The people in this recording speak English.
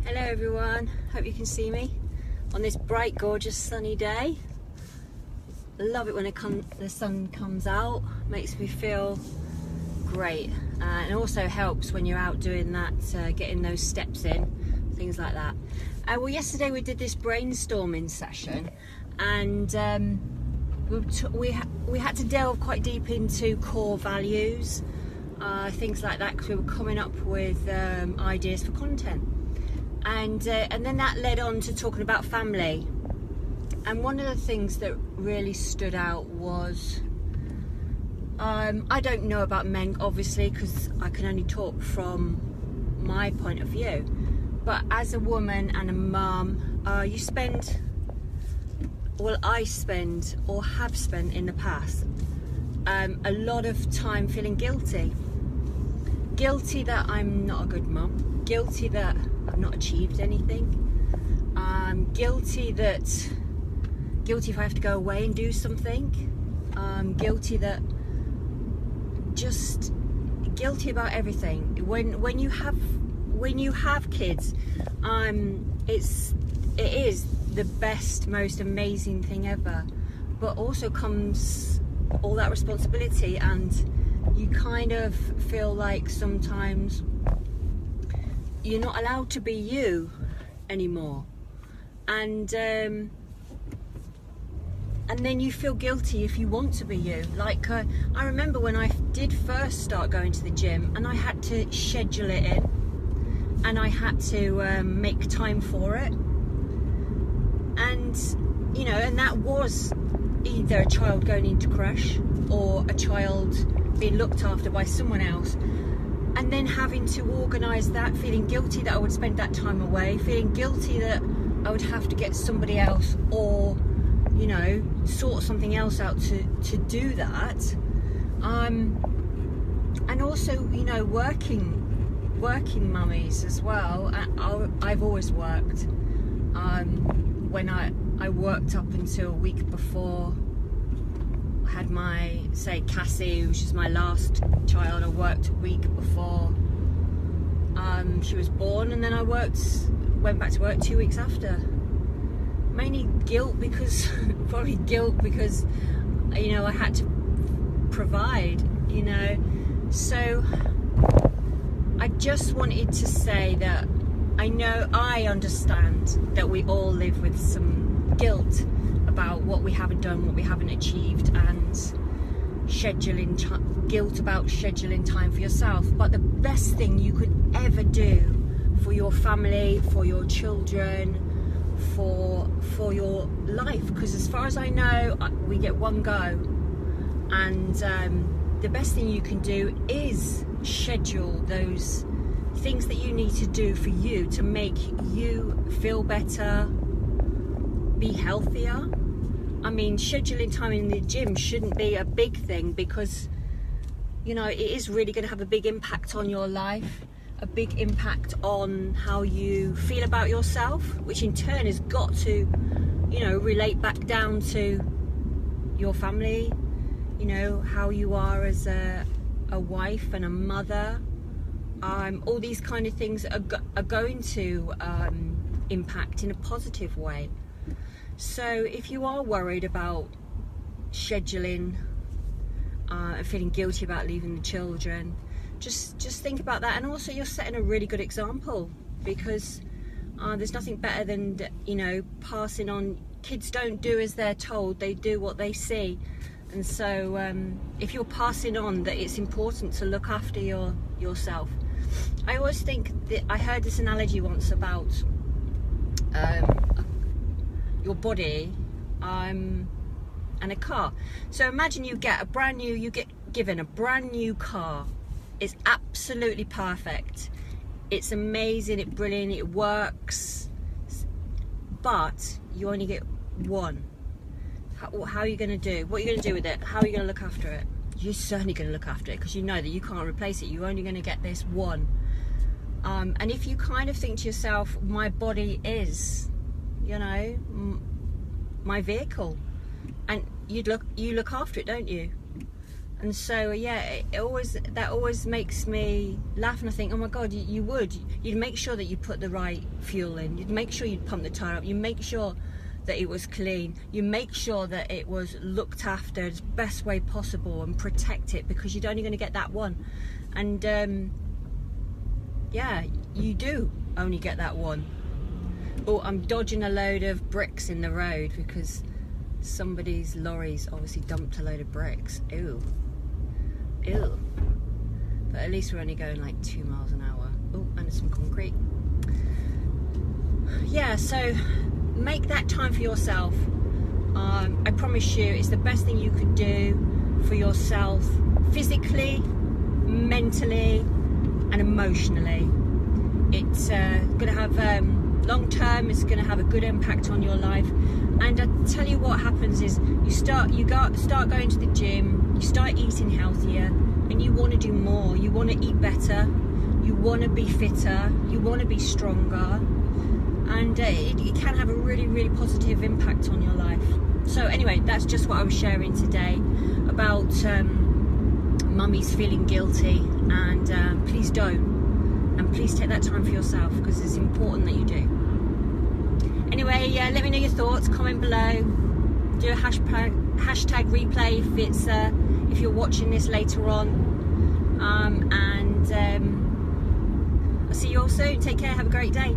Hello everyone, hope you can see me on this bright, gorgeous, sunny day. Love it when the sun comes out, makes me feel great, and also helps when you're out doing that, getting those steps in, things like that. Well, yesterday we did this brainstorming session, and we had to delve quite deep into core values, things like that, because we were coming up with ideas for content. And then that led on to talking about family. And one of the things that really stood out was, I don't know about men, obviously, because I can only talk from my point of view. But as a woman and a mum, I spend, or have spent in the past, a lot of time feeling guilty. Guilty that I'm not a good mum. Guilty that I've not achieved anything. Guilty if I have to go away and do something. Guilty about everything. When you have kids, it is the best, most amazing thing ever. But also comes all that responsibility, and you kind of feel like sometimes you're not allowed to be you anymore, and then you feel guilty if you want to be you. Like I remember when I did first start going to the gym, and I had to schedule it in, and I had to make time for it, and and that was either a child going into crash or a child being looked after by someone else. And then having to organise that, feeling guilty that I would spend that time away, feeling guilty that I would have to get somebody else or, sort something else out to do that. And also, working mummies as well. I've always worked. When I worked up until a week before I had my, Cassie, which is my last child. I worked a week before she was born, and then I went back to work 2 weeks after. Mainly guilt because I had to provide, So I just wanted to say that I understand that we all live with some guilt about what we haven't done, what we haven't achieved, and guilt about scheduling time for yourself. But the best thing you could ever do for your family, for your children, for your life, because as far as I know, we get one go, and the best thing you can do is schedule those things that you need to do for you to make you feel better, be healthier. I mean, scheduling time in the gym shouldn't be a big thing, because it is really going to have a big impact on your life, a big impact on how you feel about yourself, which in turn has got to relate back down to your family, how you are as a wife and a mother. All these kind of things are going to impact in a positive way. So if you are worried about scheduling and feeling guilty about leaving the children, just think about that. And also, you're setting a really good example, because there's nothing better than passing on. Kids don't do as they're told, they do what they see. And so if you're passing on that it's important to look after yourself. I always think that I heard this analogy once about your body and a car. So imagine you get given a brand new car. It's absolutely perfect. It's amazing, it's brilliant, it works. But you only get one. How are you going to do? What are you going to do with it? How are you going to look after it? You're certainly going to look after it, because you know that you can't replace it. You're only going to get this one. And if you kind of think to yourself, my body is, my vehicle, and you look after it, don't you? And so yeah, that always makes me laugh, and I think, oh my God, you'd make sure that you put the right fuel in, you'd make sure you'd pump the tire up, you make sure that it was clean, you make sure that it was looked after as best way possible and protect it, because you're only going to get that one. And yeah, you do only get that one. Oh, I'm dodging a load of bricks in the road because somebody's lorry's obviously dumped a load of bricks. Ew. Ew. But at least we're only going like 2 miles an hour. Oh, and some concrete. Yeah, so make that time for yourself. I promise you, it's the best thing you could do for yourself, physically, mentally, and emotionally. It's going to have long term, it's going to have a good impact on your life. And I tell you what happens is you start going to the gym, you start eating healthier, and you want to do more. You want to eat better, you want to be fitter, you want to be stronger, and it can have a really, really positive impact on your life. So anyway, that's just what I was sharing today about mummies feeling guilty, and please don't. And please take that time for yourself, because it's important that you do. Anyway, yeah, let me know your thoughts, comment below, do a hashtag replay if you're watching this later on, and I'll see you all soon. Take care, have a great day.